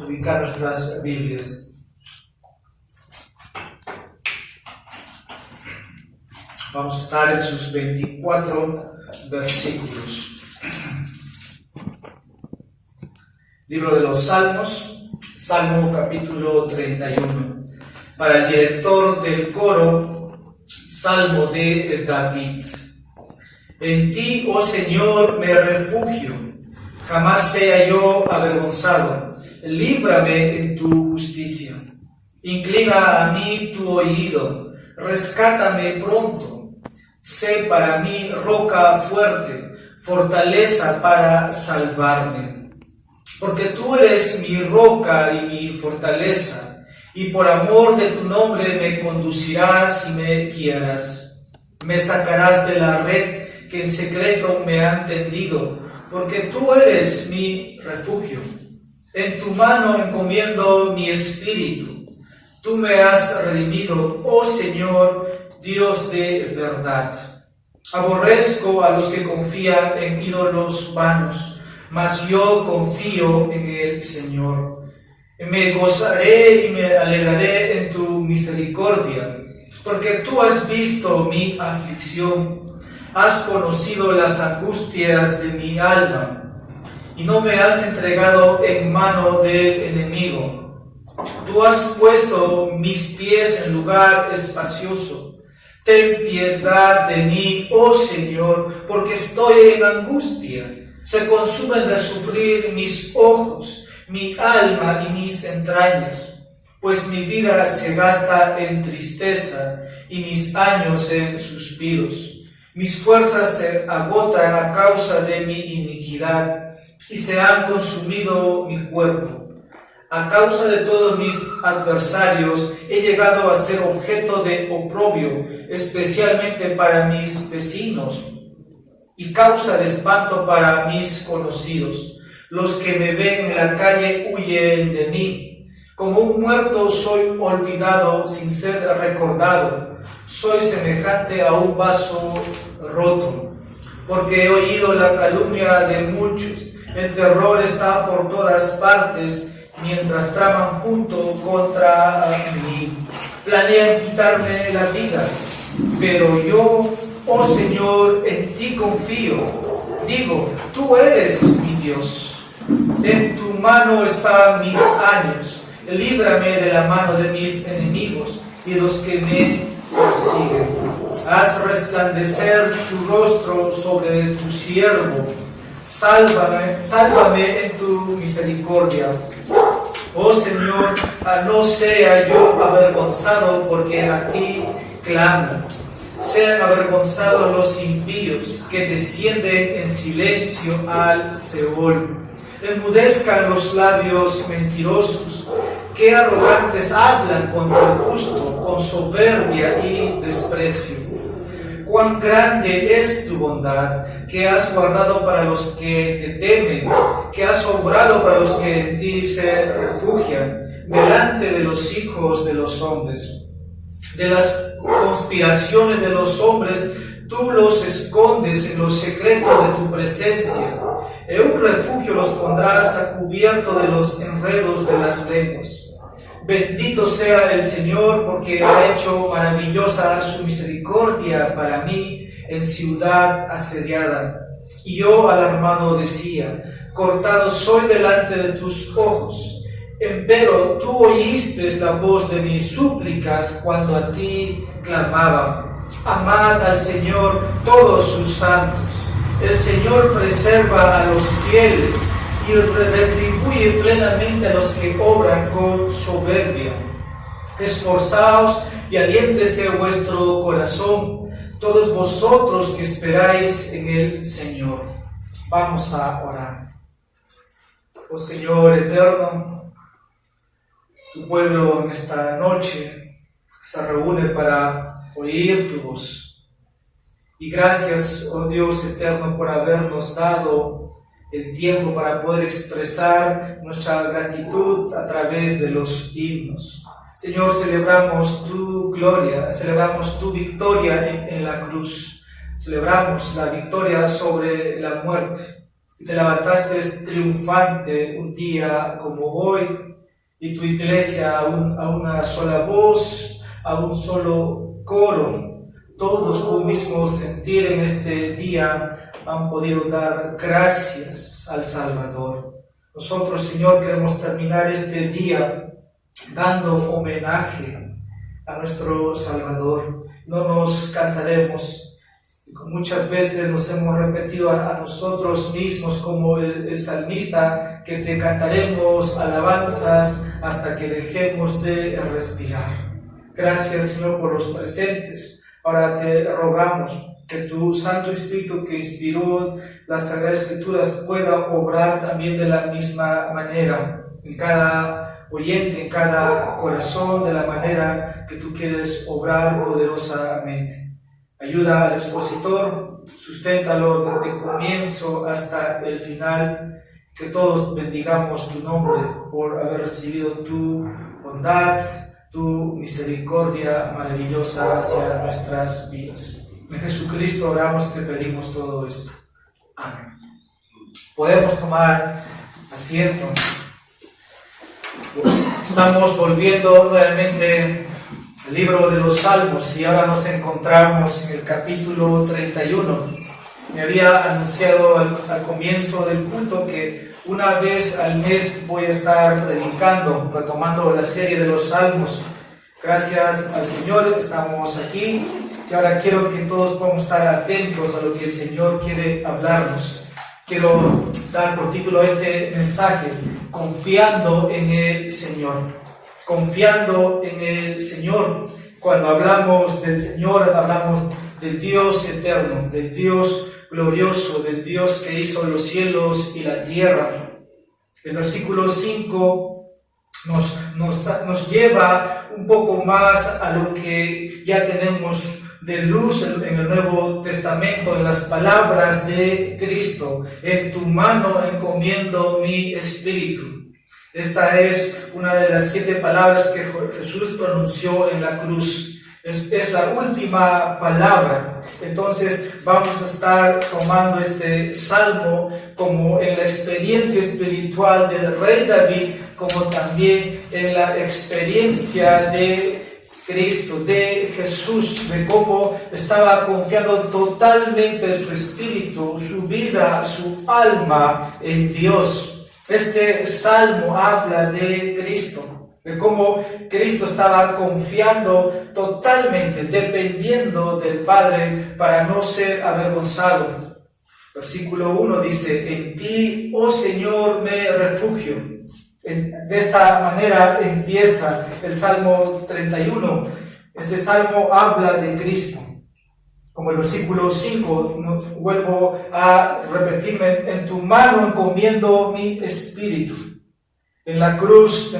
Ubicar nuestras Biblias. Vamos a estar en sus 24 versículos. Libro de los Salmos, Salmo capítulo 31. Para el director del coro, Salmo de David. En ti, oh Señor, me refugio, jamás sea yo avergonzado. Líbrame en tu justicia. Inclina a mí tu oído, rescátame pronto. Sé para mí roca fuerte, fortaleza para salvarme. Porque tú eres mi roca y mi fortaleza, y por amor de tu nombre me conducirás y me guiarás. Me sacarás de la red que en secreto me han tendido, porque tú eres mi refugio. En tu mano encomiendo mi espíritu. Tú me has redimido, oh Señor, Dios de verdad. Aborrezco a los que confían en ídolos vanos, mas yo confío en el Señor. Me gozaré y me alegraré en tu misericordia, porque tú has visto mi aflicción, has conocido las angustias de mi alma, y no me has entregado en mano del enemigo. Tú has puesto mis pies en lugar espacioso. Ten piedad de mí, oh Señor, porque estoy en angustia. Se consumen de sufrir mis ojos, mi alma y mis entrañas, pues mi vida se gasta en tristeza y mis años en suspiros. Mis fuerzas se agotan a causa de mi iniquidad, y se han consumido mi cuerpo. A causa de todos mis adversarios he llegado a ser objeto de oprobio, especialmente para mis vecinos, y causa de espanto para mis conocidos. Los que me ven en la calle huyen de mí. Como un muerto soy olvidado sin ser recordado. Soy semejante a un vaso roto, porque he oído la calumnia de muchos. El terror está por todas partes, mientras traman junto contra mí. Planean quitarme la vida, pero yo, oh Señor, en ti confío. Digo, tú eres mi Dios. En tu mano están mis años. Líbrame de la mano de mis enemigos y los que me persiguen. Haz resplandecer tu rostro sobre tu siervo. Sálvame en tu misericordia. Oh Señor, no sea yo avergonzado, porque a ti clamo. Sean avergonzados los impíos que descienden en silencio al Seol. Enmudezcan los labios mentirosos, que arrogantes hablan contra el justo, con soberbia y desprecio. Cuán grande es tu bondad, que has guardado para los que te temen, que has obrado para los que en ti se refugian, delante de los hijos de los hombres. De las conspiraciones de los hombres, tú los escondes en los secretos de tu presencia. En un refugio los pondrás a cubierto de los enredos de las lenguas. Bendito sea el Señor, porque ha hecho maravillosa su misericordia para mí en ciudad asediada. Y yo alarmado decía, cortado soy delante de tus ojos. Empero tú oíste la voz de mis súplicas cuando a ti clamaba. Amad al Señor todos sus santos. El Señor preserva a los fieles y retribuye plenamente a los que obran con soberbia. Esforzaos y aliéntese vuestro corazón, todos vosotros que esperáis en el Señor. Vamos a orar. Oh Señor eterno, tu pueblo en esta noche se reúne para oír tu voz. Y gracias, oh Dios eterno, por habernos dado el tiempo para poder expresar nuestra gratitud a través de los himnos. Señor, celebramos tu gloria, celebramos tu victoria en la cruz, celebramos la victoria sobre la muerte. y te levantaste triunfante un día como hoy, y tu iglesia a una sola voz, a un solo coro, todos con un mismo sentir en este día han podido dar gracias al Salvador. Nosotros, Señor, queremos terminar este día dando homenaje a nuestro Salvador. No nos cansaremos. Muchas veces nos hemos repetido a nosotros mismos como el salmista, que te cantaremos alabanzas hasta que dejemos de respirar. Gracias, Señor, por los presentes. Ahora te rogamos que tu Santo Espíritu que inspiró las Sagradas Escrituras pueda obrar también de la misma manera en cada oyente, en cada corazón, de la manera que tú quieres obrar poderosamente. Ayuda al expositor, susténtalo desde el comienzo hasta el final, que todos bendigamos tu nombre por haber recibido tu bondad, tu misericordia maravillosa hacia nuestras vidas. En Jesucristo oramos y te pedimos todo esto. Amén. Podemos tomar asiento. Estamos volviendo nuevamente al libro de los Salmos y ahora nos encontramos en el capítulo 31. Me había anunciado al comienzo del culto que una vez al mes voy a estar predicando, retomando la serie de los Salmos. Gracias al Señor estamos aquí y ahora quiero que todos podamos estar atentos a lo que el Señor quiere hablarnos. Quiero dar por título a este mensaje: confiando en el Señor. Confiando en el Señor. Cuando hablamos del Señor, hablamos del Dios eterno, del Dios glorioso, del Dios que hizo los cielos y la tierra. El versículo 5 nos lleva un poco más a lo que ya tenemos de luz en el Nuevo Testamento, en las palabras de Cristo: en tu mano encomiendo mi espíritu. Esta es una de las 7 palabras que Jesús pronunció en la cruz. Es la última palabra. Entonces vamos a estar tomando este salmo como en la experiencia espiritual del rey David, como también en la experiencia de Cristo, de Jesús, de cómo estaba confiando totalmente su espíritu, su vida, su alma en Dios. Este salmo habla de Cristo, de cómo Cristo estaba confiando totalmente, dependiendo del Padre para no ser avergonzado. Versículo 1 dice: en ti, oh Señor, me refugio. De esta manera empieza el Salmo 31. Este salmo habla de Cristo. Como el versículo 5, vuelvo a repetirme: en tu mano encomiendo mi espíritu. En la cruz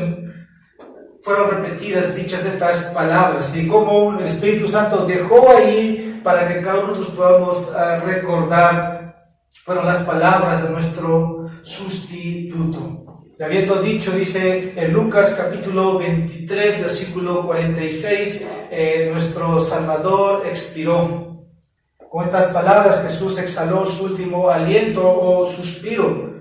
fueron repetidas dichas estas palabras, y como el Espíritu Santo dejó ahí para que cada uno de nosotros podamos recordar, fueron las palabras de nuestro sustituto. Y habiendo dicho, dice en Lucas capítulo 23, versículo 46, nuestro Salvador expiró. Con estas palabras Jesús exhaló su último aliento o suspiro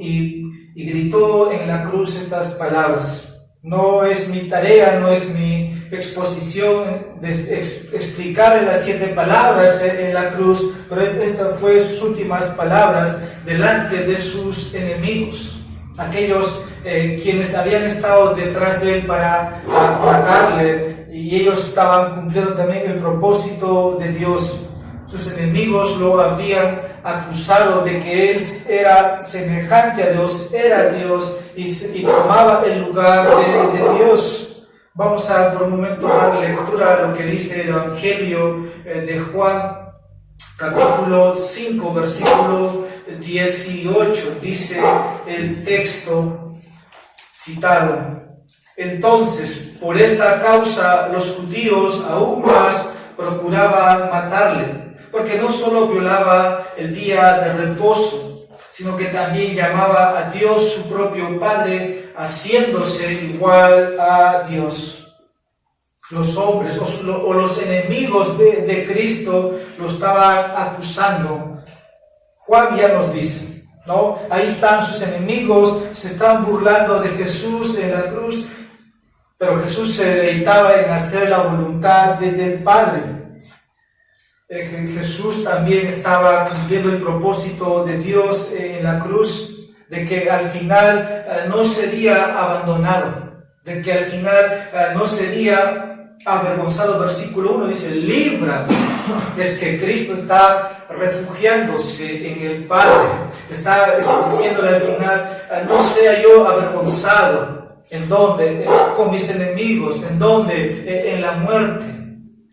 y gritó en la cruz estas palabras. No es mi tarea, no es mi exposición de explicar las 7 palabras en la cruz, pero estas fue sus últimas palabras delante de sus enemigos, aquellos quienes habían estado detrás de él para matarle, y ellos estaban cumpliendo también el propósito de Dios. Sus enemigos lo habían acusado de que él era semejante a Dios, era Dios y tomaba el lugar de Dios. Vamos a por un momento dar lectura a lo que dice el Evangelio de Juan, capítulo 5, versículo 18. Dice el texto citado: entonces, por esta causa, los judíos aún más procuraban matarle, porque no solo violaba el día de reposo, sino que también llamaba a Dios su propio Padre, haciéndose igual a Dios. Los hombres o los enemigos de Cristo lo estaban acusando. Juan ya nos dice ¿no? Ahí están sus enemigos, se están burlando de Jesús en la cruz, pero Jesús se deleitaba en hacer la voluntad del Padre. Jesús también estaba cumpliendo el propósito de Dios en la cruz, de que al final no sería abandonado, de que al final no sería avergonzado. Versículo 1 dice, líbrame. Es que Cristo está refugiándose en el Padre, está diciéndole al final, no sea yo avergonzado. ¿En dónde? Con mis enemigos. ¿En dónde? En la muerte.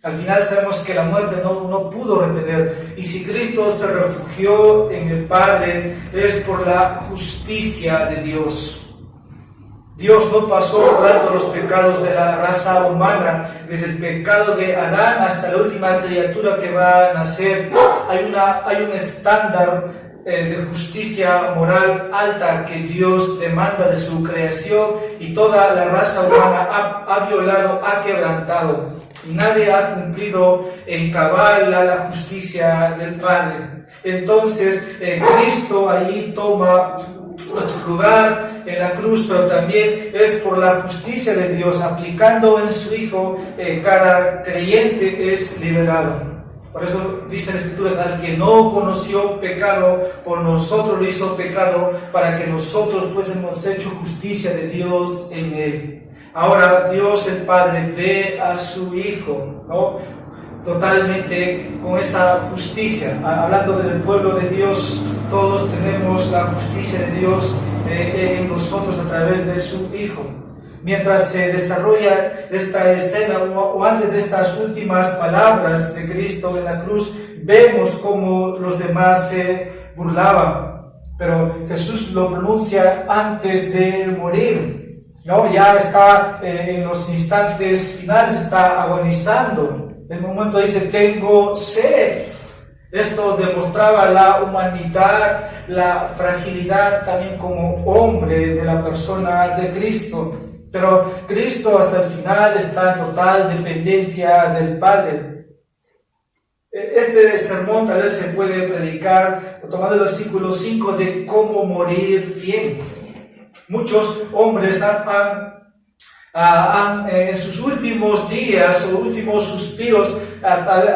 Al final sabemos que la muerte no pudo retener. Y si Cristo se refugió en el Padre, es por la justicia de Dios. Dios no pasó por alto los pecados de la raza humana, desde el pecado de Adán hasta la última criatura que va a nacer. Hay un estándar de justicia moral alta que Dios demanda de su creación, y toda la raza humana ha violado, ha quebrantado. Y nadie ha cumplido en cabal la justicia del Padre. Entonces, Cristo ahí toma nuestro lugar en la cruz, pero también es por la justicia de Dios, aplicando en su Hijo, cada creyente es liberado. Por eso dice la Escritura, al que no conoció pecado, por nosotros lo hizo pecado, para que nosotros fuésemos hechos justicia de Dios en él. Ahora Dios el Padre ve a su Hijo, ¿no? Totalmente con esa justicia. Hablando del pueblo de Dios, todos tenemos la justicia de Dios en nosotros a través de su Hijo. Mientras se desarrolla esta escena, o antes de estas últimas palabras de Cristo en la cruz, vemos cómo los demás se burlaban, pero Jesús lo pronuncia antes de morir. No, ya está en los instantes finales, está agonizando. En el momento dice, tengo sed. Esto demostraba la humanidad, la fragilidad también como hombre de la persona de Cristo. Pero Cristo hasta el final está en total dependencia del Padre. Este sermón tal vez se puede predicar tomando el versículo 5 de cómo morir bien. Muchos hombres en sus últimos días o últimos suspiros,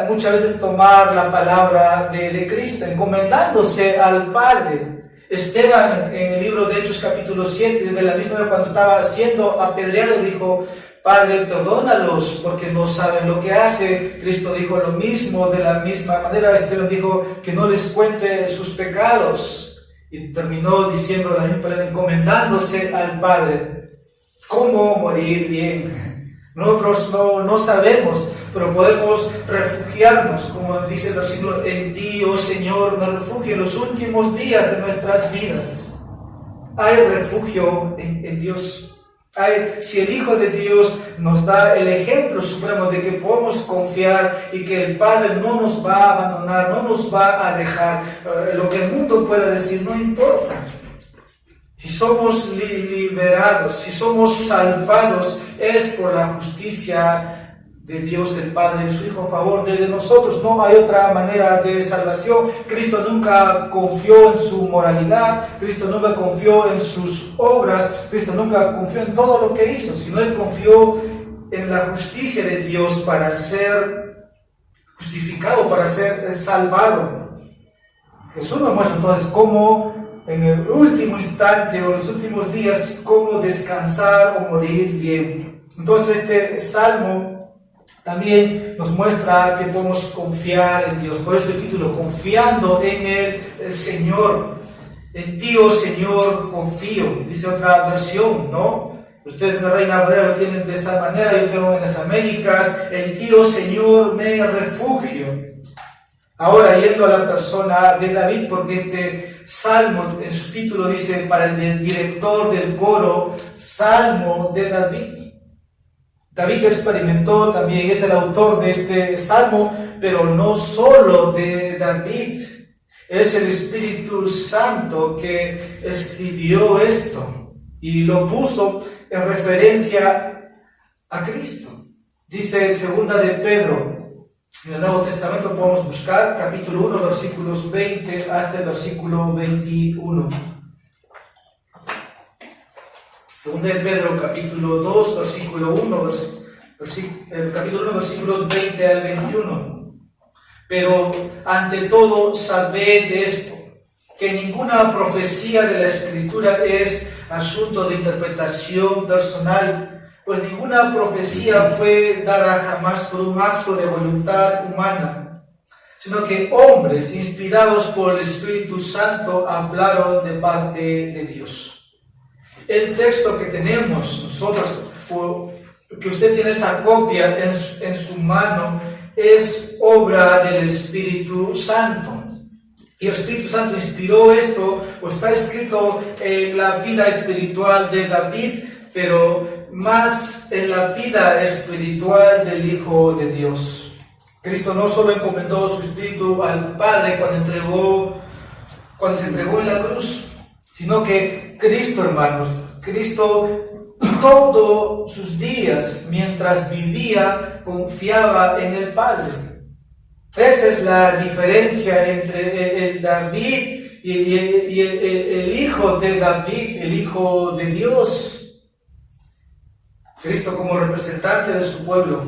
muchas veces tomar la palabra de Cristo, encomendándose al Padre. Esteban, en el libro de Hechos capítulo 7, de la misma hora cuando estaba siendo apedreado, dijo, Padre, perdónalos porque no saben lo que hace. Cristo dijo lo mismo, de la misma manera. Esteban dijo que no les cuente sus pecados. Y terminó diciendo la misma palabra, encomendándose al Padre. ¿Cómo morir bien? Nosotros no sabemos, pero podemos refugiarnos, como dice el versículo, en ti, oh Señor, me refugio en los últimos días de nuestras vidas. Hay refugio en Dios. Si el Hijo de Dios nos da el ejemplo supremo de que podemos confiar y que el Padre no nos va a abandonar, no nos va a dejar, lo que el mundo pueda decir no importa. Si somos liberados, si somos salvados, es por la justicia de Dios el Padre en su Hijo a favor de nosotros. No hay otra manera de salvación. Cristo nunca confió en su moralidad, Cristo nunca confió en sus obras, Cristo nunca confió en todo lo que hizo, sino Él confió en la justicia de Dios para ser justificado, para ser salvado. Jesús nos muestra entonces cómo en el último instante o en los últimos días, cómo descansar o morir bien. Entonces este salmo también nos muestra que podemos confiar en Dios. Por eso el título, confiando en el Señor. En ti, oh Señor, confío. Dice otra versión, ¿no? Ustedes en la Reina Valera lo tienen de esta manera, yo tengo en las Américas, en ti, oh Señor, me refugio. Ahora, yendo a la persona de David, porque este salmo en su título dice para el director del coro, Salmo de David. David experimentó también, es el autor de este salmo, pero no solo de David, es el Espíritu Santo que escribió esto y lo puso en referencia a Cristo. Dice segunda de Pedro, En el Nuevo Testamento podemos buscar capítulo 1, versículos 20 hasta el versículo 21. Segunda de Pedro, capítulo 2, versículo 1, capítulo 1, versículos 20 al 21. Pero ante todo, sabed esto, que ninguna profecía de la Escritura es asunto de interpretación personal, pues ninguna profecía fue dada jamás por un acto de voluntad humana, sino que hombres inspirados por el Espíritu Santo hablaron de parte de Dios. El texto que tenemos nosotros, que usted tiene esa copia en su mano, es obra del Espíritu Santo. Y el Espíritu Santo inspiró esto, o está escrito en la vida espiritual de David, pero más en la vida espiritual del Hijo de Dios. Cristo no solo encomendó su Espíritu al Padre cuando se entregó en la cruz, sino que Cristo, hermanos, Cristo todos sus días, mientras vivía, confiaba en el Padre. Esa es la diferencia entre el David y el Hijo de David, el Hijo de Dios. Cristo, como representante de su pueblo,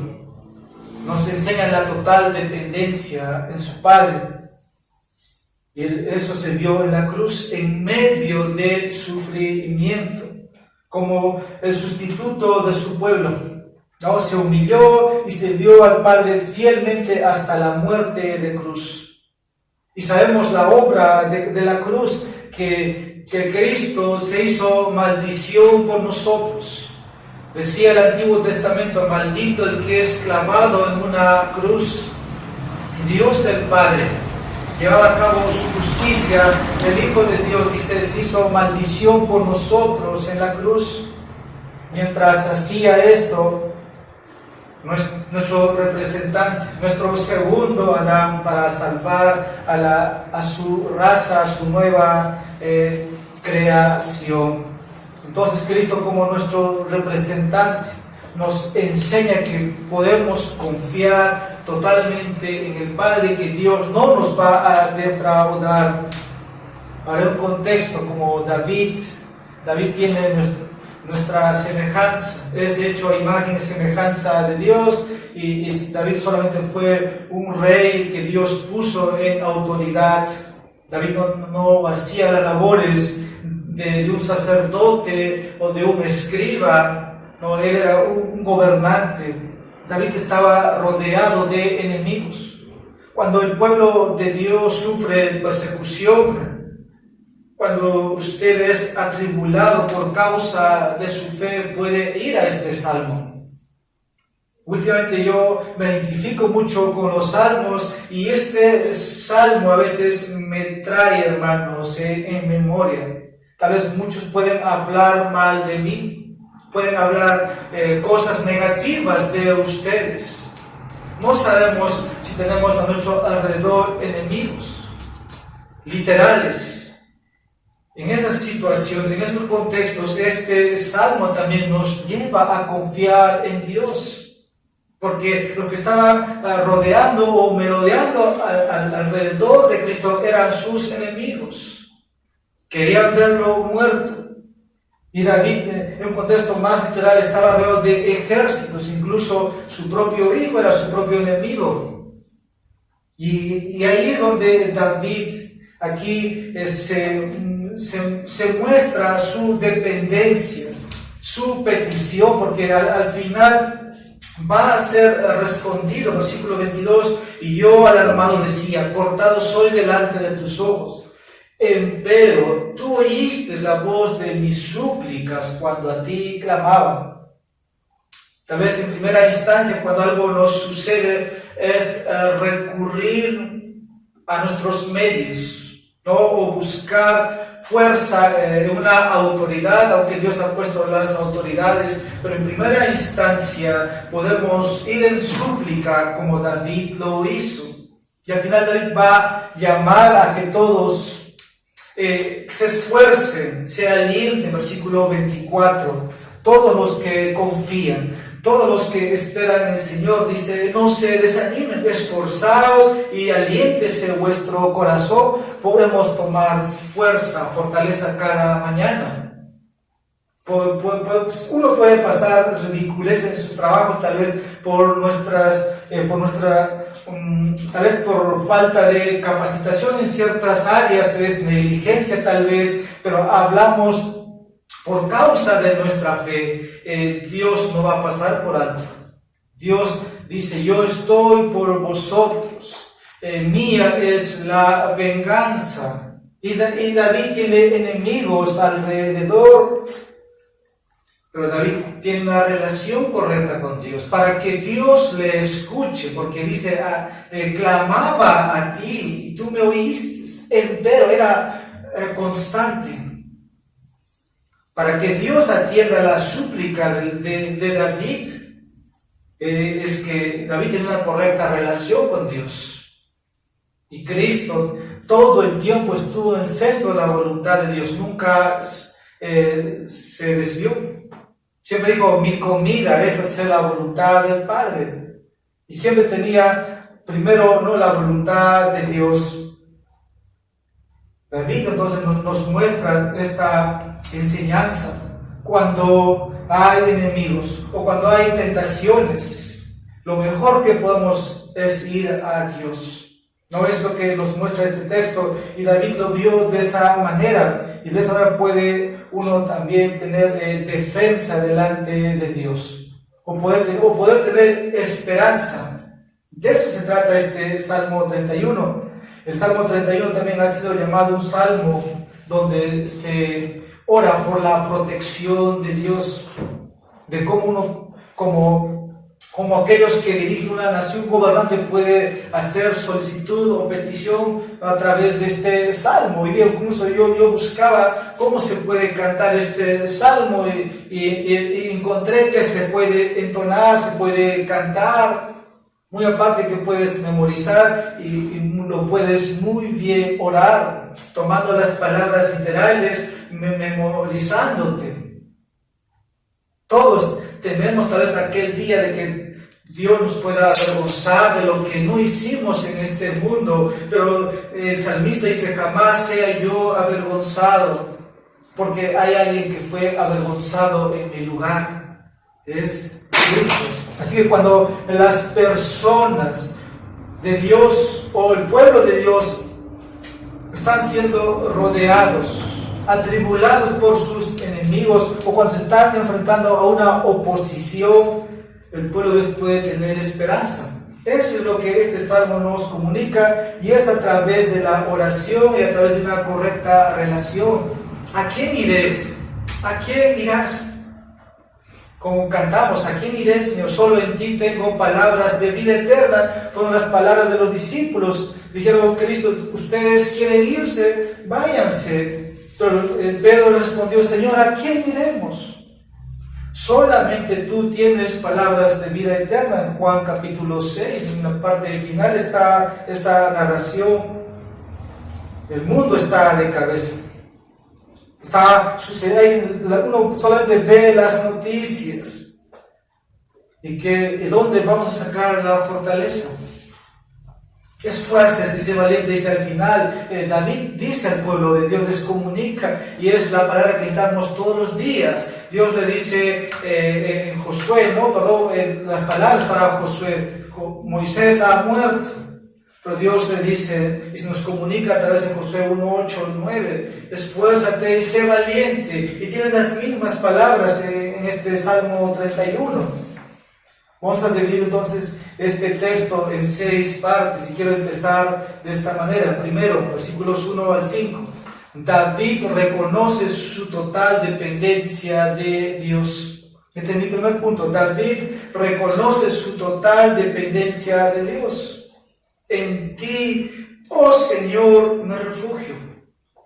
nos enseña la total dependencia en su Padre. Y eso se vio en la cruz, en medio del sufrimiento, como el sustituto de su pueblo. ¿No? Se humilló y sirvió al Padre fielmente hasta la muerte de cruz. Y sabemos la obra de la cruz, que Cristo se hizo maldición por nosotros. Decía el Antiguo Testamento, maldito el que es clavado en una cruz. Y Dios el Padre llevaba a cabo su justicia. El Hijo de Dios, dice, se hizo maldición por nosotros en la cruz. Mientras hacía esto, nuestro representante, nuestro segundo Adán, para salvar a su raza, a su nueva creación. Entonces Cristo, como nuestro representante, nos enseña que podemos confiar totalmente en el Padre, que Dios no nos va a defraudar. Para un contexto, como David tiene nuestra semejanza, es hecho a imagen y semejanza de Dios, y David solamente fue un rey que Dios puso en autoridad. David no hacía las labores de un sacerdote o de un escriba, no, él era un gobernante. David estaba rodeado de enemigos. Cuando el pueblo de Dios sufre persecución, cuando usted es atribulado por causa de su fe, puede ir a este salmo. Últimamente yo me identifico mucho con los salmos, y este salmo a veces me trae, hermanos, en memoria. Tal vez muchos pueden hablar mal de mí, pueden hablar cosas negativas de ustedes. No sabemos si tenemos a nuestro alrededor enemigos literales. En esas situaciones, en esos contextos, este salmo también nos lleva a confiar en Dios. Porque los que estaban rodeando o merodeando alrededor de Cristo eran sus enemigos. Querían verlo muerto. Y David, en un contexto más literal, estaba rodeado de ejércitos. Incluso su propio hijo era su propio enemigo. Y ahí es donde David aquí se muestra su dependencia, su petición, porque al final va a ser respondido. Versículo 22, y yo alarmado decía, cortado soy delante de tus ojos. Empero tú oíste la voz de mis súplicas cuando a ti clamaba. Tal vez en primera instancia, cuando algo nos sucede, es recurrir a nuestros medios, ¿no? O buscar fuerza en una autoridad, aunque Dios ha puesto las autoridades, pero en primera instancia podemos ir en súplica como David lo hizo. Y al final David va a llamar a que todos se esfuercen, se alienten. Versículo 24, todos los que confían, todos los que esperan en el Señor, dice, no se desanimen, esforzaos y aliéntese vuestro corazón. Podemos tomar fuerza, fortaleza cada mañana. Uno puede pasar ridiculez en sus trabajos, tal vez tal vez por falta de capacitación en ciertas áreas, es negligencia tal vez, pero hablamos por causa de nuestra fe. Dios no va a pasar por alto. Dios dice, yo estoy por vosotros, mía es la venganza. Y David tiene enemigos alrededor, pero David tiene una relación correcta con Dios, para que Dios le escuche, porque dice, clamaba a ti y tú me oíste, pero era constante. Para que Dios atienda la súplica de David, es que David tiene una correcta relación con Dios. Y Cristo todo el tiempo estuvo en el centro de la voluntad de Dios, nunca se desvió. Siempre dijo, mi comida es hacer la voluntad del Padre. Y siempre tenía primero, ¿no?, la voluntad de Dios. David entonces nos muestra esta enseñanza. Cuando hay enemigos o cuando hay tentaciones, lo mejor que podemos es ir a Dios. No es lo que nos muestra este texto, y David lo vio de esa manera, y de esa manera puede uno también tener defensa delante de Dios, o poder tener esperanza. De eso se trata este Salmo 31. El Salmo 31 también ha sido llamado un salmo donde se ora por la protección de Dios, de cómo uno, como aquellos que dirigen una nación, un gobernante puede hacer solicitud o petición a través de este salmo. Y incluso yo buscaba cómo se puede cantar este salmo y encontré que se puede entonar, se puede cantar, muy aparte que puedes memorizar y lo puedes muy bien orar, tomando las palabras literales, memorizándote. Todos tenemos tal vez aquel día de que Dios nos pueda avergonzar de lo que no hicimos en este mundo, pero el salmista dice, jamás sea yo avergonzado, porque hay alguien que fue avergonzado en mi lugar, es Cristo. Así que cuando las personas de Dios o el pueblo de Dios están siendo rodeados, atribulados por sus enemigos, o cuando se están enfrentando a una oposición, el pueblo de Dios puede tener esperanza. Eso es lo que este salmo nos comunica, y es a través de la oración y a través de una correcta relación. ¿A quién iréis? ¿A quién irás? Como cantamos, ¿a quién iré, Señor? Solo en ti tengo palabras de vida eterna. Fueron las palabras de los discípulos. Dijeron, Cristo, ustedes quieren irse, váyanse. Pero Pedro respondió, Señor, ¿a quién iremos? Solamente tú tienes palabras de vida eterna. En Juan capítulo 6, en la parte final está esa narración. El mundo está de cabeza. Está sucediendo, uno solamente ve las noticias. ¿Y dónde vamos a sacar la fortaleza? Esfuércese, ese valiente, dice al final. David dice al pueblo de Dios, les comunica, y es la palabra que damos todos los días. Dios le dice en Josué, las palabras para Josué, Moisés ha muerto. Pero Dios le dice, y se nos comunica a través de Josué 1, 8, 9, esfuérzate y sé valiente. Y tiene las mismas palabras en este Salmo 31. Vamos a dividir entonces este texto en 6 partes, y quiero empezar de esta manera. Primero, versículos 1 al 5. David reconoce su total dependencia de Dios. Este es mi primer punto. David reconoce su total dependencia de Dios. En ti, oh Señor, me refugio.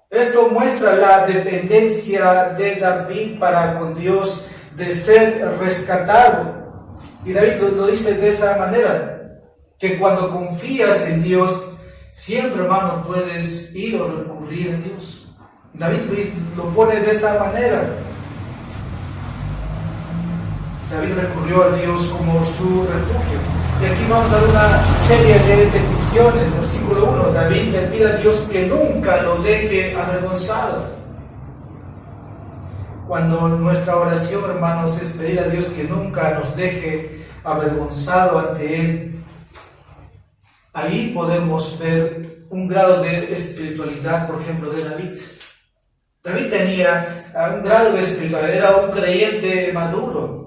Esto muestra la dependencia de David para con Dios, de ser rescatado. Y David lo dice de esa manera, que cuando confías en Dios, siempre, hermano, puedes ir o recurrir a Dios. David lo pone de esa manera. David recurrió a Dios como su refugio. Y aquí vamos a dar una serie de peticiones. Versículo 1, David le pide a Dios que nunca lo deje avergonzado. Cuando nuestra oración, hermanos, es pedir a Dios que nunca nos deje avergonzado ante Él, ahí podemos ver un grado de espiritualidad, por ejemplo, de David. David tenía un grado de espiritualidad, era un creyente maduro.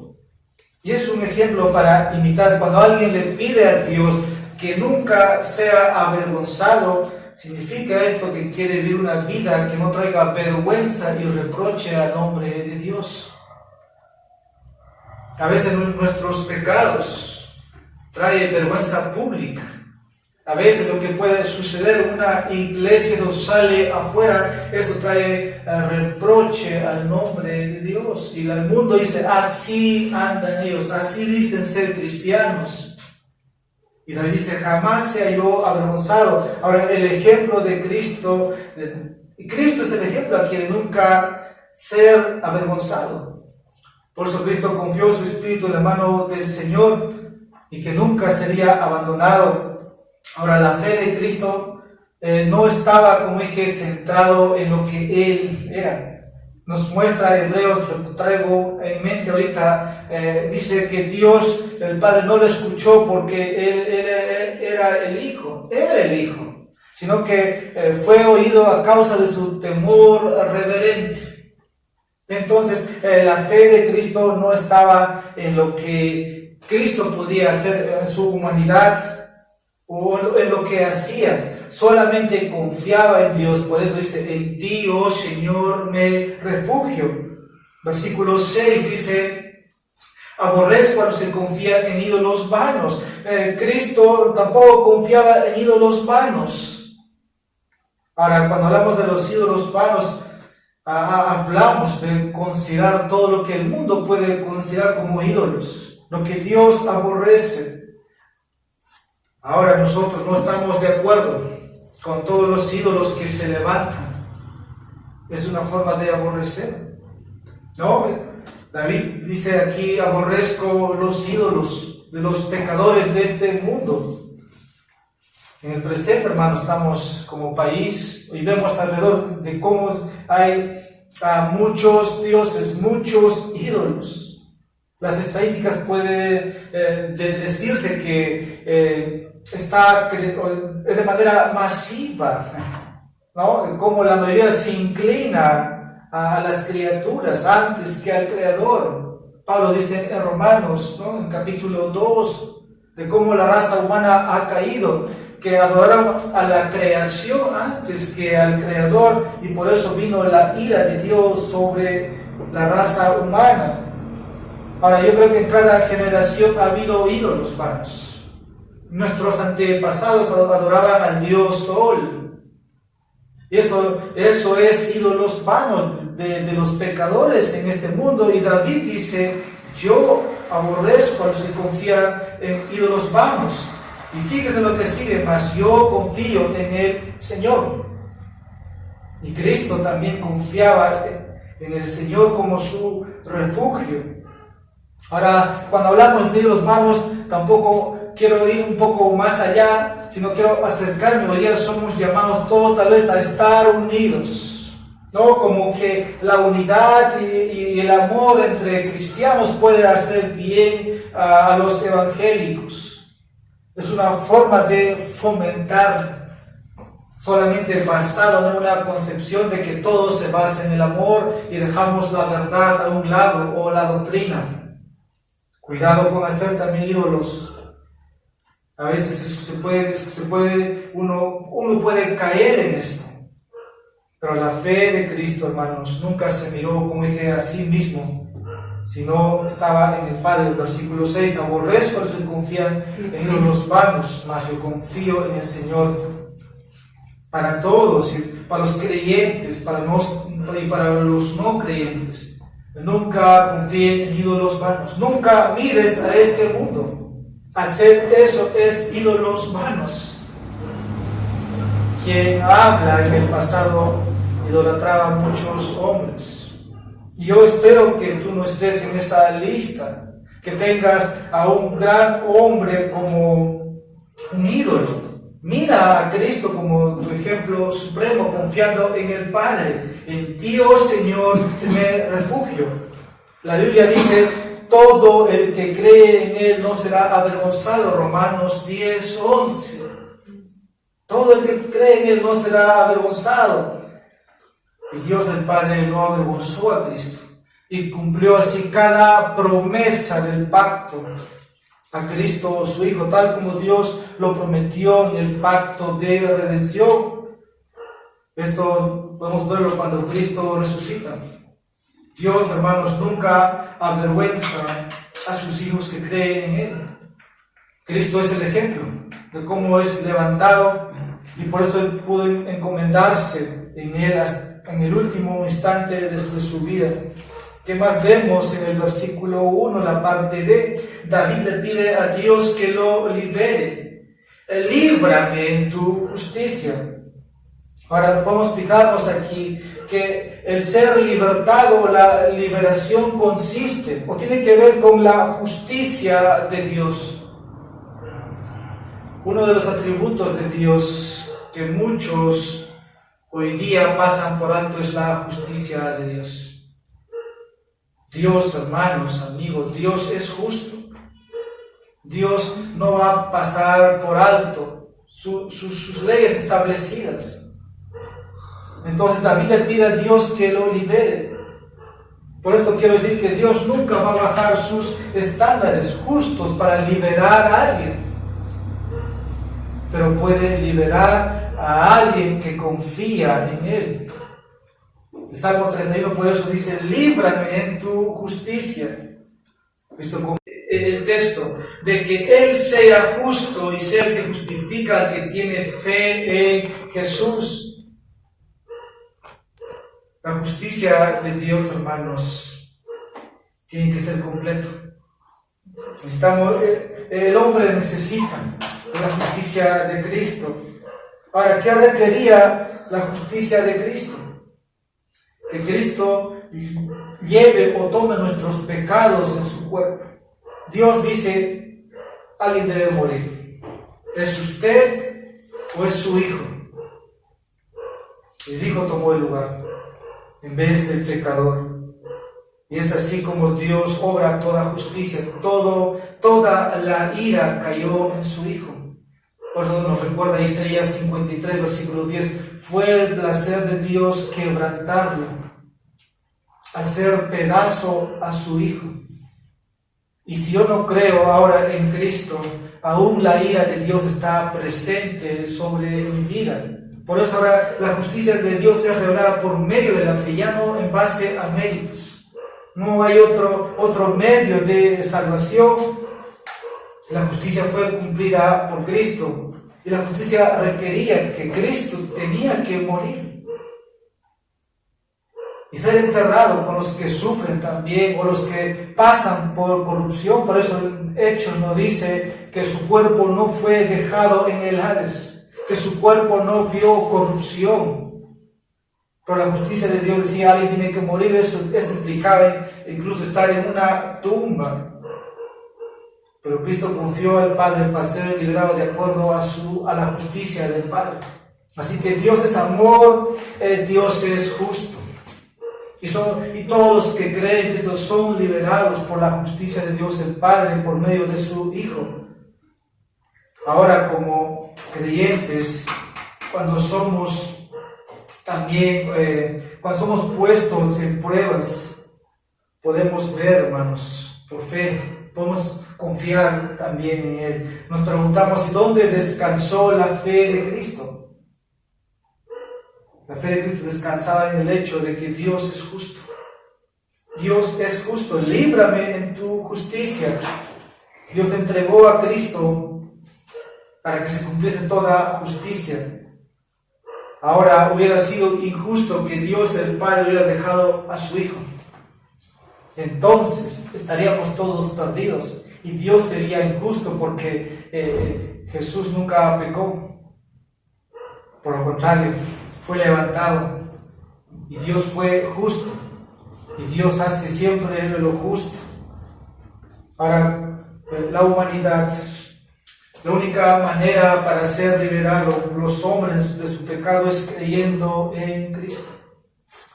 Y es un ejemplo para imitar. Cuando alguien le pide a Dios que nunca sea avergonzado, significa esto que quiere vivir una vida que no traiga vergüenza y reproche al nombre de Dios. A veces nuestros pecados traen vergüenza pública. A veces lo que puede suceder en una iglesia, eso sale afuera, eso trae reproche al nombre de Dios. Y el mundo dice, así andan ellos, así dicen ser cristianos. Y David dice, jamás se halló avergonzado. Ahora, el ejemplo de Cristo, Cristo es el ejemplo aquí de nunca ser avergonzado. Por eso Cristo confió su espíritu en la mano del Señor y que nunca sería abandonado. Ahora, la fe de Cristo no estaba, como dije, centrado en lo que Él era. Nos muestra Hebreos, lo traigo en mente ahorita, dice que Dios, el Padre, no lo escuchó porque Él era el Hijo, sino que fue oído a causa de su temor reverente. Entonces, la fe de Cristo no estaba en lo que Cristo podía hacer en su humanidad, o en lo que hacía, solamente confiaba en Dios. Por eso dice, en ti, oh Señor, me refugio. Versículo 6 dice, aborrezco a los que confían en ídolos vanos. Cristo tampoco confiaba en ídolos vanos. Ahora, cuando hablamos de los ídolos vanos, hablamos de considerar todo lo que el mundo puede considerar como ídolos, lo que Dios aborrece. Ahora nosotros no estamos de acuerdo con todos los ídolos que se levantan. Es una forma de aborrecer, ¿no? David dice aquí, aborrezco los ídolos de los pecadores de este mundo. En el presente, hermano, estamos como país y vemos alrededor de cómo hay muchos dioses, muchos ídolos. Las estadísticas pueden decirse que está de manera masiva, ¿no? Como la mayoría se inclina a las criaturas antes que al Creador. Pablo dice en Romanos, ¿no? En capítulo 2, de cómo la raza humana ha caído, que adoraron a la creación antes que al Creador, y por eso vino la ira de Dios sobre la raza humana. Ahora, yo creo que en cada generación ha habido ídolos vanos. Nuestros antepasados adoraban al dios Sol. Y eso es ídolos vanos de los pecadores en este mundo. Y David dice, yo aborrezco a los que confían en ídolos vanos. Y fíjese lo que sigue, mas yo confío en el Señor. Y Cristo también confiaba en el Señor como su refugio. Ahora, cuando hablamos de ídolos vanos, tampoco quiero ir un poco más allá, sino quiero acercarme. Hoy día somos llamados todos tal vez a estar unidos, ¿no? Como que la unidad y el amor entre cristianos puede hacer bien a los evangélicos. Es una forma de fomentar, solamente basado en una concepción de que todo se basa en el amor y dejamos la verdad a un lado o la doctrina. Cuidado con hacer también ídolos. A veces uno puede caer en esto. Pero la fe de Cristo, hermanos, nunca se miró, como dije, a sí mismo, sino estaba en el Padre. El versículo 6, aborrezco a los que confían en ídolos vanos, mas yo confío en el Señor. Para todos, para los creyentes, y para los no creyentes. Nunca confíen en ídolos vanos. Nunca mires a este mundo. Hacer eso es ídolos vanos. Quien habla en el pasado idolatraba a muchos hombres. Y yo espero que tú no estés en esa lista. que tengas a un gran hombre como un ídolo. Mira a Cristo como tu ejemplo supremo, confiando en el Padre. En ti, oh Señor, me refugio. La Biblia dice, todo el que cree en Él no será avergonzado. Romanos 10:11. Todo el que cree en Él no será avergonzado. Y Dios el Padre no avergonzó a Cristo y cumplió así cada promesa del pacto a Cristo su Hijo, tal como Dios lo prometió en el pacto de redención. Esto podemos verlo cuando Cristo resucita. Dios, hermanos, nunca avergüenza a sus hijos que creen en Él. Cristo es el ejemplo de cómo es levantado y por eso Él pudo encomendarse en Él hasta en el último instante de su vida. ¿Qué más vemos en el versículo 1, la parte B? David le pide a Dios que lo libere. Líbrame en tu justicia. Ahora vamos a fijarnos aquí que el ser libertado, la liberación consiste o tiene que ver con la justicia de Dios. Uno de los atributos de Dios que muchos hoy día pasan por alto es la justicia de Dios. Dios, hermanos, amigos, Dios es justo. Dios no va a pasar por alto sus leyes establecidas. Entonces David le pide a Dios que lo libere. Por esto quiero decir que Dios nunca va a bajar sus estándares justos para liberar a alguien. Pero puede liberar a alguien que confía en Él. El Salmo 31 por eso dice, líbrame en tu justicia. Visto como el texto, de que Él sea justo y sea el que justifica al que tiene fe en Jesús. La justicia de Dios, hermanos, tiene que ser completo. Necesitamos, el hombre necesita de la justicia de Cristo. Ahora, ¿qué requería la justicia de Cristo? Que Cristo lleve o tome nuestros pecados en su cuerpo. Dios dice, alguien debe morir. ¿Es usted o es su hijo? El hijo tomó el lugar en vez del pecador. Y es así como Dios obra toda justicia. Toda la ira cayó en su hijo. Por eso nos recuerda Isaías 53, versículo 10. Fue el placer de Dios quebrantarlo, hacer pedazo a su hijo. Y si yo no creo ahora en Cristo, aún la ira de Dios está presente sobre mi vida. Por eso ahora la justicia de Dios es revelada por medio de la fe, ya no en base a méritos. No hay otro medio de salvación. La justicia fue cumplida por Cristo. Y la justicia requería que Cristo tenía que morir y ser enterrado con los que sufren también o los que pasan por corrupción. Por eso el Hechos nos dice que su cuerpo no fue dejado en el Hades, que su cuerpo no vio corrupción. Pero la justicia de Dios decía, alguien tiene que morir. Eso implicaba incluso estar en una tumba. Pero Cristo confió al Padre para ser liberado de acuerdo a la justicia del Padre. Así que Dios es amor, Dios es justo. Y todos los que creen en Cristo son liberados por la justicia de Dios el Padre por medio de su Hijo. Ahora, como creyentes, cuando somos puestos en pruebas, podemos ver, hermanos, por fe, podemos confiar también en Él. Nos preguntamos, ¿y dónde descansó la fe de Cristo? La fe de Cristo descansaba en el hecho de que Dios es justo. Dios es justo, líbrame en tu justicia. Dios entregó a Cristo para que se cumpliese toda justicia. Ahora hubiera sido injusto que Dios el Padre hubiera dejado a su Hijo. Entonces estaríamos todos perdidos y Dios sería injusto porque Jesús nunca pecó. Por lo contrario, fue levantado y Dios fue justo y Dios hace siempre lo justo. Ahora, la humanidad, la única manera para ser liberado los hombres de su pecado es creyendo en Cristo.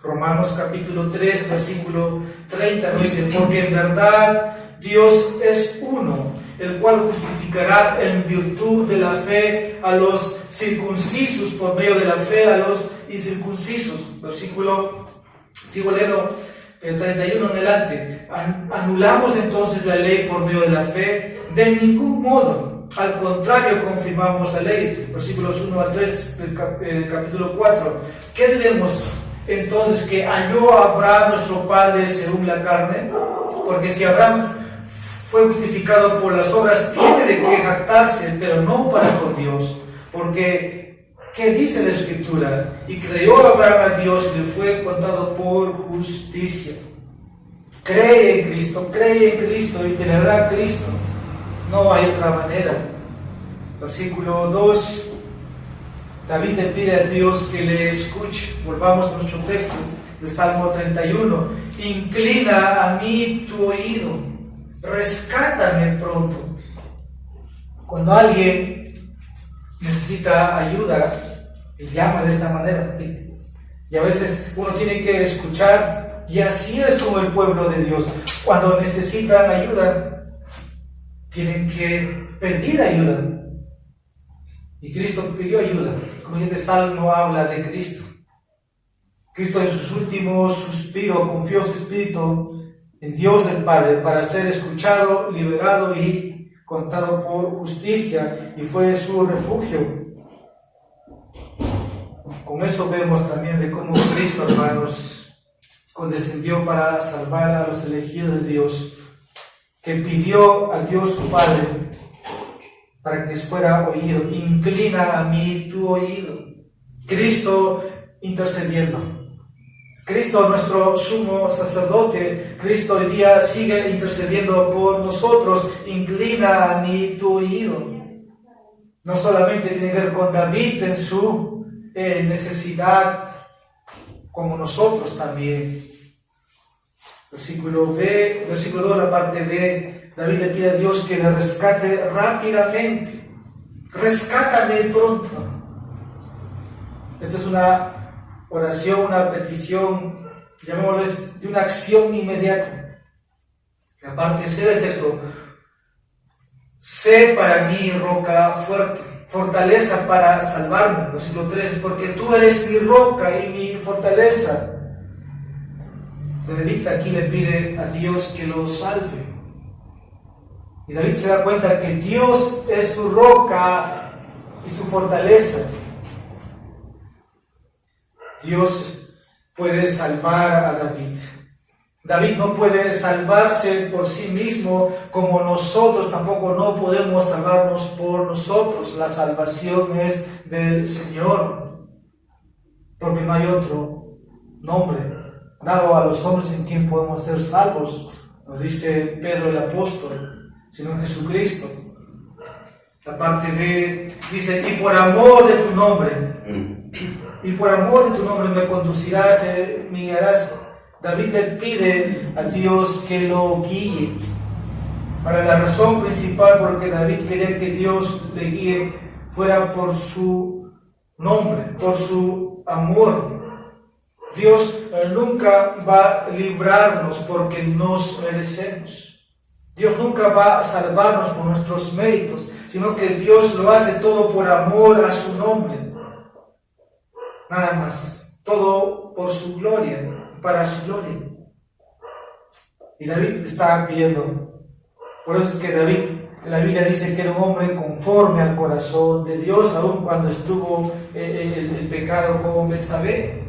Romanos capítulo 3, versículo 30 nos dice: porque en verdad Dios es uno, el cual justificará en virtud de la fe a los circuncisos por medio de la fe a los incircuncisos. Versículo, sigo leyendo, el 31 en adelante. ¿Anulamos entonces la ley por medio de la fe? De ningún modo. Al contrario, confirmamos la ley. Versículos 1 a 3 del capítulo 4. ¿Qué diremos entonces? ¿Que halló a Abraham nuestro padre según la carne? Porque si Abraham fue justificado por las obras, tiene de qué jactarse, pero no para con Dios. Porque, ¿qué dice la Escritura? Y creyó Abraham a Dios y le fue contado por justicia. Cree en Cristo y tendrá Cristo. No hay otra manera. Versículo 2. David le pide a Dios que le escuche. Volvamos a nuestro texto, el Salmo 31. Inclina a mí tu oído, rescátame pronto. Cuando alguien necesita ayuda, llama de esa manera. Y a veces uno tiene que escuchar, y así es como el pueblo de Dios. Cuando necesitan ayuda, tienen que pedir ayuda. Y Cristo pidió ayuda. Como este salmo habla de Cristo. Cristo en sus últimos suspiros confió su espíritu en Dios el Padre para ser escuchado, liberado y contado por justicia, y fue su refugio. Con eso vemos también de cómo Cristo, hermanos, condescendió para salvar a los elegidos de Dios, que pidió a Dios su Padre para que fuera oído. Inclina a mí tu oído. Cristo intercediendo. Cristo, nuestro sumo sacerdote, Cristo hoy día sigue intercediendo por nosotros. Inclina a mí tu oído. No solamente tiene que ver con David en su necesidad, como nosotros también. Versículo 2, la parte B. David le pide a Dios que le rescate rápidamente. Rescátame pronto. Esta es una oración, una petición, llamémoslo, de una acción inmediata. La parte C del texto: sé para mí roca fuerte, fortaleza para salvarme. Versículo 3: porque tú eres mi roca y mi fortaleza. David aquí le pide a Dios que lo salve. Y David se da cuenta que Dios es su roca y su fortaleza. Dios puede salvar a David. David no puede salvarse por sí mismo, como nosotros tampoco no podemos salvarnos por nosotros. La salvación es del Señor, porque no hay otro nombre dado a los hombres en quien podemos ser salvos, nos dice Pedro el apóstol, sino Jesucristo. La parte B dice: y por amor de tu nombre me conducirás, me guiarás. David le pide a Dios que lo guíe. Para la razón principal por la que David quería que Dios le guíe fuera por su nombre, por su amor. Dios nunca va a librarnos porque nos merecemos. Dios nunca va a salvarnos por nuestros méritos, sino que Dios lo hace todo por amor a su nombre. Nada más. Todo por su gloria, para su gloria. Y David está pidiendo. Por eso es que David, la Biblia dice que era un hombre conforme al corazón de Dios, aun cuando estuvo el pecado con Betsabé.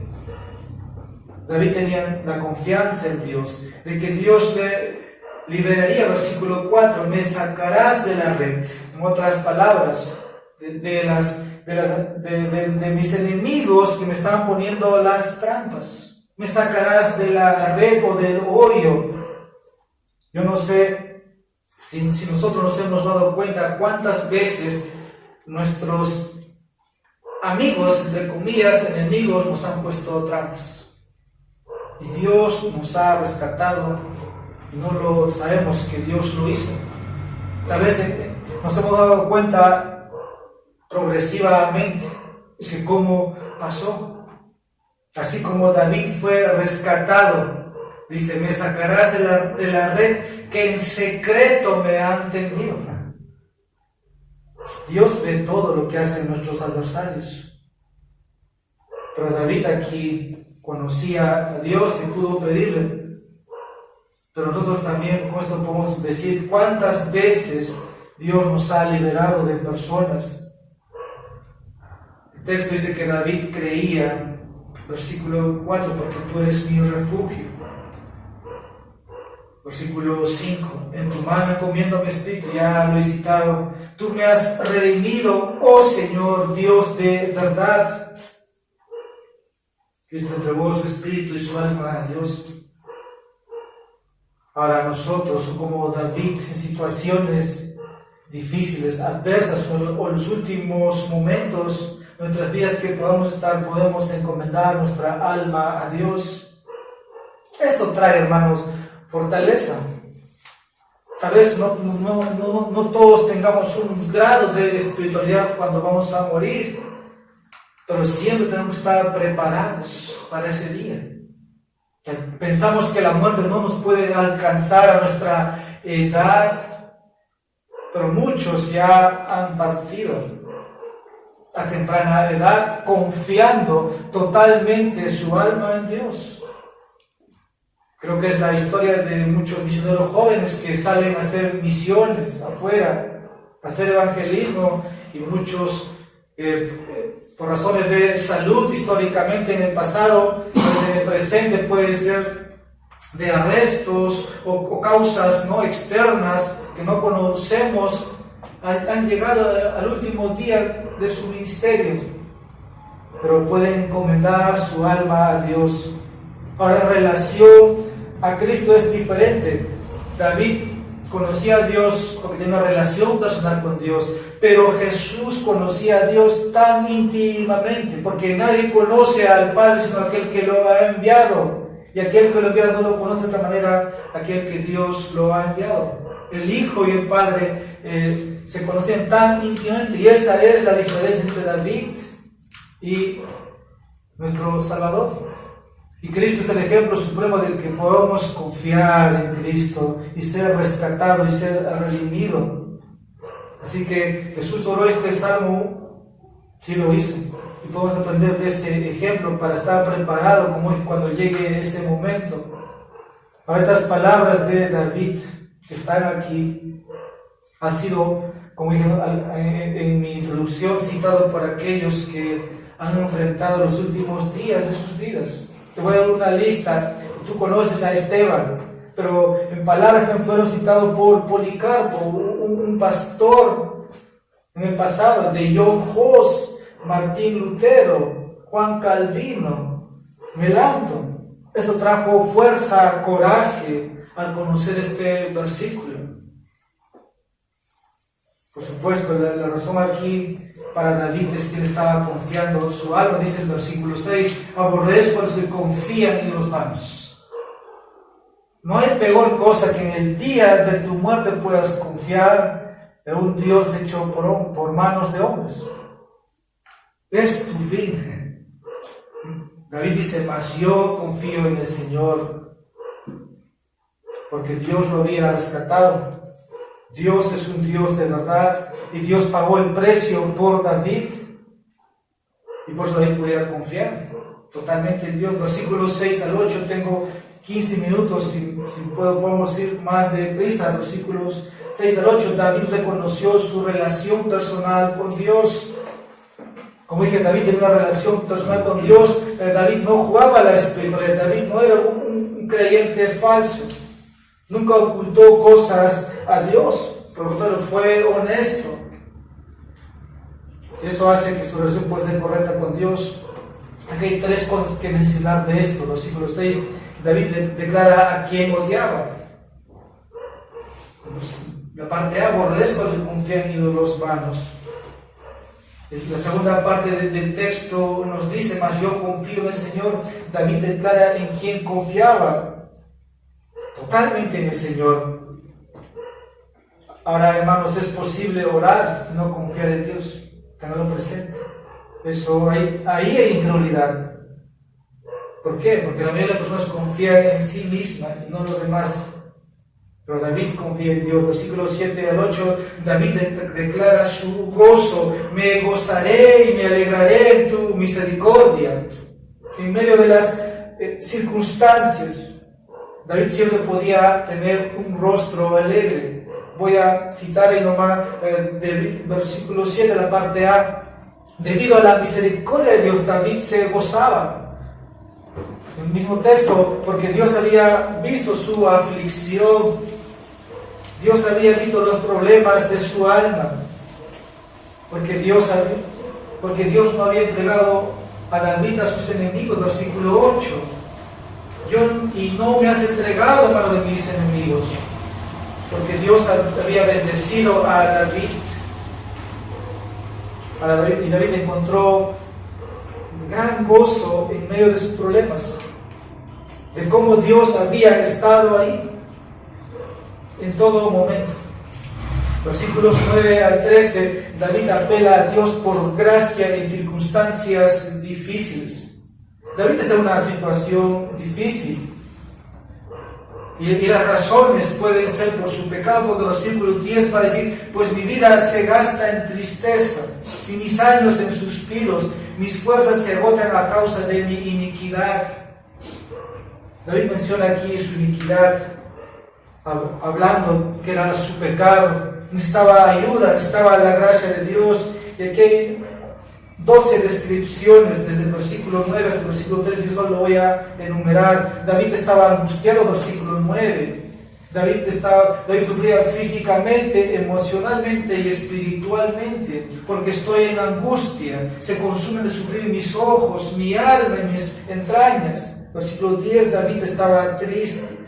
David tenía la confianza en Dios, de que Dios le liberaría. Versículo 4: me sacarás de la red. En otras palabras, de mis enemigos que me están poniendo las trampas. Me sacarás de la red o del hoyo. Yo no sé si nosotros nos hemos dado cuenta cuántas veces nuestros amigos, entre comillas, enemigos, nos han puesto trampas. Y Dios nos ha rescatado y no lo sabemos que Dios lo hizo. Tal vez nos hemos dado cuenta progresivamente, es que cómo pasó. Así como David fue rescatado, dice, me sacarás de la red que en secreto me han tendido. Dios ve todo lo que hacen nuestros adversarios. Pero David aquí conocía a Dios y pudo pedirle. Pero nosotros también con esto podemos decir cuántas veces Dios nos ha liberado de personas. El texto dice que David creía, versículo 4, porque tú eres mi refugio. Versículo 5, en tu mano encomiendo mi espíritu, ya lo he citado. Tú me has redimido, oh Señor, Dios de verdad. Cristo entregó su espíritu y su alma a Dios. Ahora nosotros, como David, en situaciones difíciles, adversas, o en los últimos momentos de nuestras vidas que podamos estar, podemos encomendar nuestra alma a Dios. Eso trae, hermanos, fortaleza. Tal vez no todos tengamos un grado de espiritualidad cuando vamos a morir, pero siempre tenemos que estar preparados para ese día. Pensamos que la muerte no nos puede alcanzar a nuestra edad, pero muchos ya han partido a temprana edad confiando totalmente su alma en Dios. Creo que es la historia de muchos misioneros jóvenes que salen a hacer misiones afuera, a hacer evangelismo, y muchos por razones de salud históricamente en el pasado, pues en el presente puede ser de arrestos o causas no externas que no conocemos, han llegado al último día de su ministerio, pero pueden encomendar su alma a Dios. Ahora, en relación a Cristo es diferente. David conocía a Dios porque tenía una relación personal con Dios, pero Jesús conocía a Dios tan íntimamente, porque nadie conoce al Padre sino aquel que lo ha enviado, y aquel que lo ha enviado no lo conoce de otra manera aquel que Dios lo ha enviado. El Hijo y el Padre se conocían tan íntimamente, y esa es la diferencia entre David y nuestro Salvador. Y Cristo es el ejemplo supremo del que podemos confiar en Cristo y ser rescatado y ser redimido. Así que Jesús oró este salmo, sí lo hizo, y podemos aprender de ese ejemplo para estar preparado como es cuando llegue ese momento. Ahora, estas palabras de David que están aquí han sido, como dije en mi introducción, citado por aquellos que han enfrentado los últimos días de sus vidas. Te voy a dar una lista. Tú conoces a Esteban, pero en palabras que fueron citados por Policarpo, un pastor en el pasado, de John Hus, Martín Lutero, Juan Calvino, Melanchthon. Esto trajo fuerza, coraje al conocer este versículo. Por supuesto, la razón aquí para David es que él estaba confiando su alma. Dice el versículo 6, aborrezco a los que confían en los vanos. No hay peor cosa que en el día de tu muerte puedas confiar en un Dios hecho por manos de hombres. Es tu fin. David dice, mas yo confío en el Señor, porque Dios lo había rescatado. Dios es un Dios de verdad, y Dios pagó el precio por David, y por eso David podía confiar totalmente en Dios. Versículos 6 al 8, tengo 15 minutos, si podemos ir más deprisa. Versículos 6 al 8, David reconoció su relación personal con Dios. Como dije, David tenía una relación personal con Dios. David no jugaba a la espiritualidad, David no era un creyente falso. Nunca ocultó cosas a Dios, por lo tanto fue honesto. Eso hace que su relación pueda ser correcta con Dios. Aquí hay tres cosas que mencionar de esto. Versículo 6, David declara a quien odiaba. La parte A, aborrezco a los que confían en ídolos vanos. La segunda parte del texto nos dice, mas yo confío en el Señor. David declara en quien confiaba. totalmente en el Señor. Ahora, hermanos, es posible orar y no confiar en Dios, tenerlo presente. Eso, ahí hay incredulidad. ¿Por qué? Porque la mayoría de las personas confían en sí misma y no en los demás. Pero David confía en Dios. Versículo 7 al 8, David declara su gozo. Me gozaré y me alegraré en tu misericordia. En medio de las circunstancias, David siempre podía tener un rostro alegre. Voy a citar ahí nomás del versículo 7, la parte A. Debido a la misericordia de Dios, David se gozaba. En el mismo texto, porque Dios había visto su aflicción, Dios había visto los problemas de su alma, porque Dios no había entregado a David a sus enemigos, versículo 8. Y no me has entregado a mano de mis enemigos, porque Dios había bendecido a David. Y David encontró gran gozo en medio de sus problemas, de cómo Dios había estado ahí en todo momento. Versículos 9 al 13, David apela a Dios por gracia en circunstancias difíciles. David está en una situación difícil, y las razones pueden ser por su pecado, porque el versículo 10 va a decir: pues mi vida se gasta en tristeza, y mis años en suspiros, mis fuerzas se agotan a causa de mi iniquidad. David menciona aquí su iniquidad, hablando que era su pecado, necesitaba ayuda, necesitaba la gracia de Dios. Y aquí hay 12 descripciones desde el versículo 9 hasta el versículo 13, yo solo lo voy a enumerar. David estaba angustiado, versículo 9. David sufría físicamente, emocionalmente y espiritualmente, porque estoy en angustia, se consumen de sufrir mis ojos, mi alma y mis entrañas. Versículo 10, David estaba triste,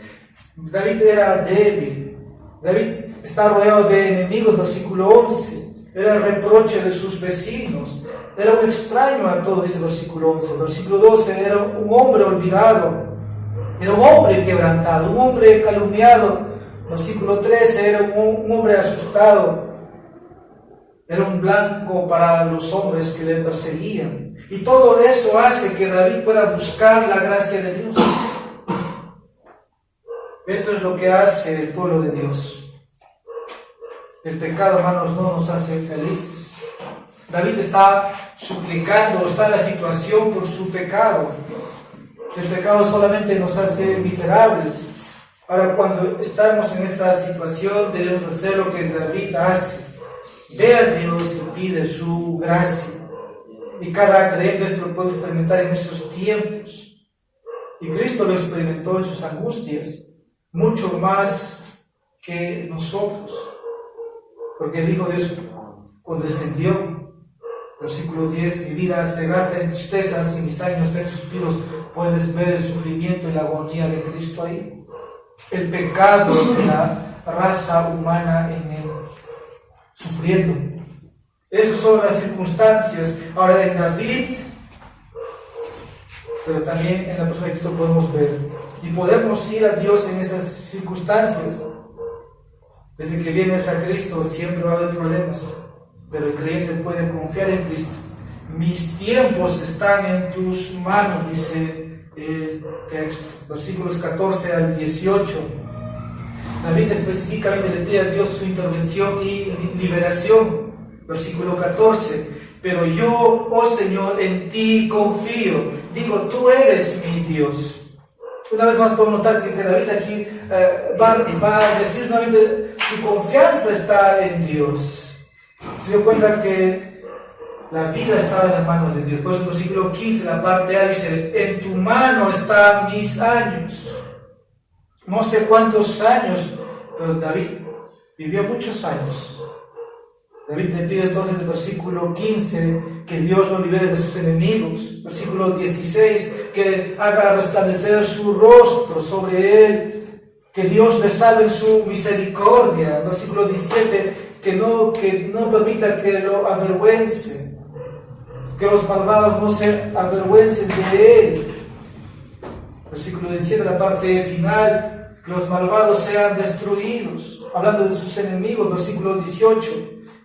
David era débil, David estaba rodeado de enemigos. Versículo 11, era el reproche de sus vecinos, era un extraño a todo, dice versículo 11. Versículo 12, era un hombre olvidado, era un hombre quebrantado, un hombre calumniado. Versículo 13, era un hombre asustado, era un blanco para los hombres que le perseguían. Y todo eso hace que David pueda buscar la gracia de Dios. Esto es lo que hace el pueblo de Dios. El pecado, hermanos, no nos hace felices. David está suplicando, está en la situación por su pecado. El pecado solamente nos hace miserables. Ahora, cuando estamos en esa situación, debemos hacer lo que David hace: ve a Dios y pide su gracia. Y cada creyente esto lo puede experimentar en estos tiempos. Y Cristo lo experimentó en sus angustias, mucho más que nosotros, porque el Hijo de Dios, cuando descendió, versículo 10, mi vida se gasta en tristezas y mis años en suspiros. Puedes ver el sufrimiento y la agonía de Cristo ahí, el pecado de la raza humana en él, sufriendo. Esas son las circunstancias. Ahora, en David, pero también en la persona de Cristo podemos ver, y podemos ir a Dios en esas circunstancias. Desde que vienes a Cristo siempre va a haber problemas, pero el creyente puede confiar en Cristo. Mis tiempos están en tus manos, dice el texto. Versículos 14 al 18. David específicamente le pide a Dios su intervención y liberación. Versículo 14. Pero yo, oh Señor, en ti confío. Digo, tú eres mi Dios. Una vez más podemos notar que David aquí va a decir nuevamente, su confianza está en Dios. Se dio cuenta que la vida estaba en las manos de Dios. Por eso el versículo 15, la parte A dice, en tu mano están mis años. No sé cuántos años, pero David vivió muchos años. David le pide entonces en el versículo 15 que Dios lo libere de sus enemigos. Versículo 16, que haga resplandecer su rostro sobre él, que Dios le salve en su misericordia. Versículo 17, que no permita que lo avergüencen, que los malvados no se avergüencen de él. Versículo 17, la parte final, que los malvados sean destruidos, hablando de sus enemigos, versículo 18,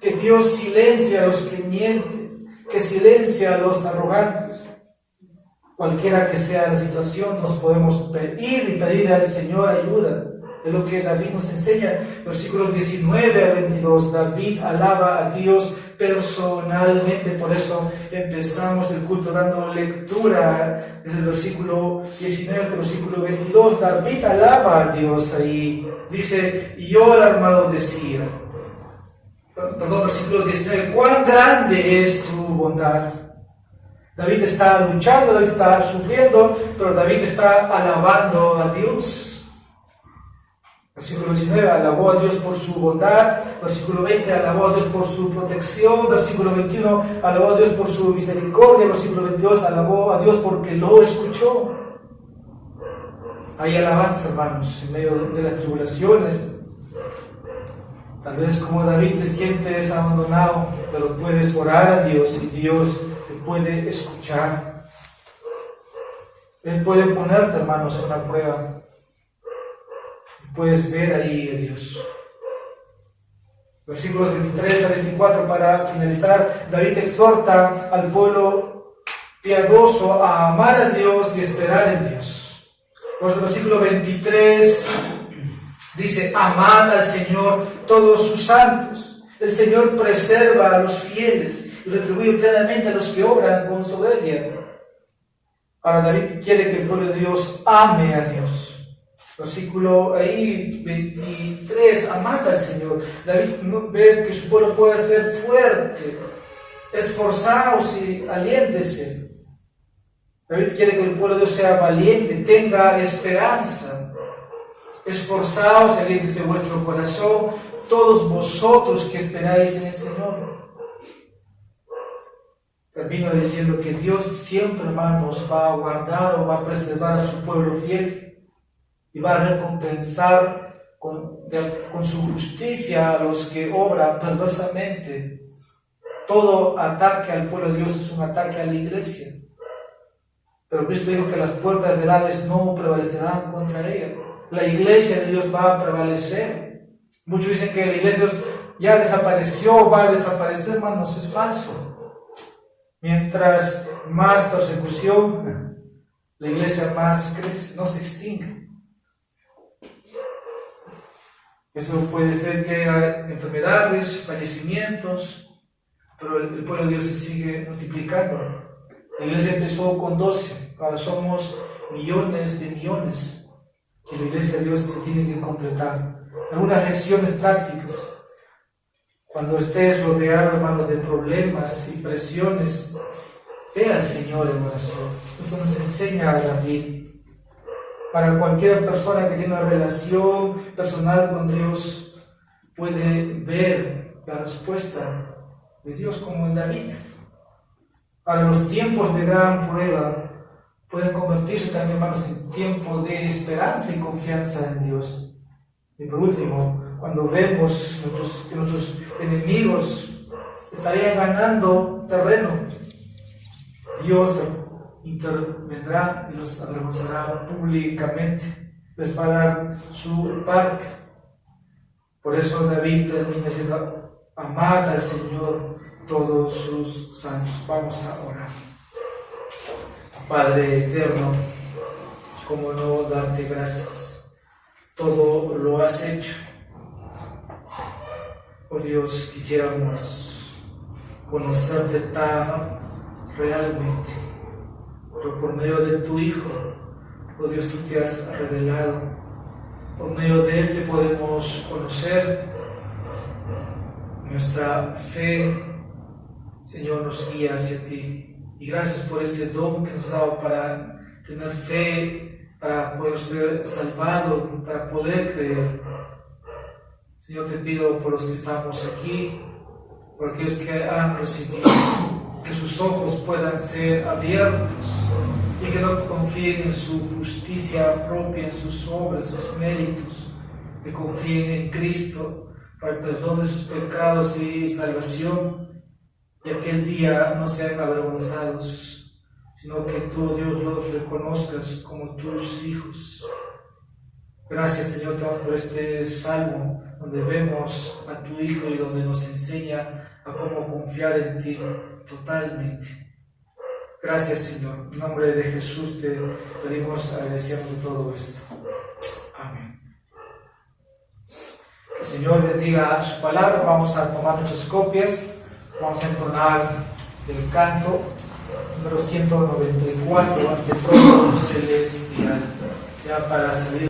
que Dios silencia a los que mienten, que silencia a los arrogantes. Cualquiera que sea la situación, nos podemos ir y pedirle al Señor ayuda. Es lo que David nos enseña, versículos 19 a 22. David alaba a Dios personalmente, por eso empezamos el culto dando lectura desde el versículo 19 hasta el versículo 22. David alaba a Dios ahí, dice, y yo el armado decía, versículo 19, cuán grande es tu bondad. David está luchando, David está sufriendo, pero David está alabando a Dios. Versículo 19, alabó a Dios por su bondad. Versículo 20, alabó a Dios por su protección. Versículo 21, alabó a Dios por su misericordia. Versículo 22, alabó a Dios porque lo escuchó. Hay alabanza, hermanos, en medio de las tribulaciones. Tal vez como David te sientes abandonado, pero puedes orar a Dios y Dios te puede escuchar. Él puede ponerte, hermanos, en una prueba. Puedes ver ahí a Dios. Versículos 23 a 24 para finalizar. David exhorta al pueblo piadoso a amar a Dios y esperar en Dios. Versículo 23 dice, amad al Señor todos sus santos. El Señor preserva a los fieles y retribuye plenamente a los que obran con soberbia. Ahora David quiere que el pueblo de Dios ame a Dios. Versículo ahí 23, amad al Señor. David ve que su pueblo puede ser fuerte, esforzaos y aliéntese. David quiere que el pueblo de Dios sea valiente, tenga esperanza. Esforzaos y aliéntese vuestro corazón, todos vosotros que esperáis en el Señor. Termino diciendo que Dios siempre, hermanos, va a guardar o va a preservar a su pueblo fiel. Y va a recompensar con su justicia a los que obran perversamente. Todo ataque al pueblo de Dios es un ataque a la iglesia. Pero Cristo dijo que las puertas del Hades no prevalecerán contra ella. La iglesia de Dios va a prevalecer. Muchos dicen que la iglesia de Dios ya desapareció, va a desaparecer, hermanos, es falso. Mientras más persecución, la iglesia más crece, no se extingue. Eso puede ser que haya enfermedades, fallecimientos, pero el pueblo de Dios se sigue multiplicando. La iglesia empezó con 12, ahora somos millones de millones. Y la iglesia de Dios se tiene que completar. Algunas lecciones prácticas. Cuando estés rodeado, hermanos, de problemas y presiones, ve al Señor en oración. Eso nos enseña a David. Para cualquier persona que tiene una relación personal con Dios, puede ver la respuesta de Dios como en David. Para los tiempos de gran prueba, pueden convertirse también, hermanos, en tiempo de esperanza y confianza en Dios. Y por último, cuando vemos que nuestros enemigos estarían ganando terreno, Dios intervendrá y los avergonzará públicamente, les va a dar su parte. Por eso David termina diciendo, amad al Señor todos sus santos. Vamos a orar. Padre eterno, cómo no darte gracias, todo lo has hecho. Oh Dios, quisiéramos conocerte tan realmente, pero por medio de tu Hijo, oh Dios, tú te has revelado. Por medio de Él te podemos conocer. Nuestra fe, Señor, nos guía hacia ti. Y gracias por ese don que nos has dado para tener fe, para poder ser salvado, para poder creer. Señor, te pido por los que estamos aquí, por aquellos que han recibido, que sus ojos puedan ser abiertos y que no confíen en su justicia propia, en sus obras, en sus méritos, que confíen en Cristo para el perdón de sus pecados y salvación, y aquel día no sean avergonzados, sino que tú, Dios, los reconozcas como tus hijos. Gracias, Señor, te damos por este salmo donde vemos a tu Hijo y donde nos enseña a cómo confiar en ti totalmente. Gracias, Señor. En nombre de Jesús te pedimos agradeciendo todo esto. Amén. Que el Señor bendiga su palabra. Vamos a tomar nuestras copias. Vamos a entonar el canto número 194 ante todo celestial. Ya para salir.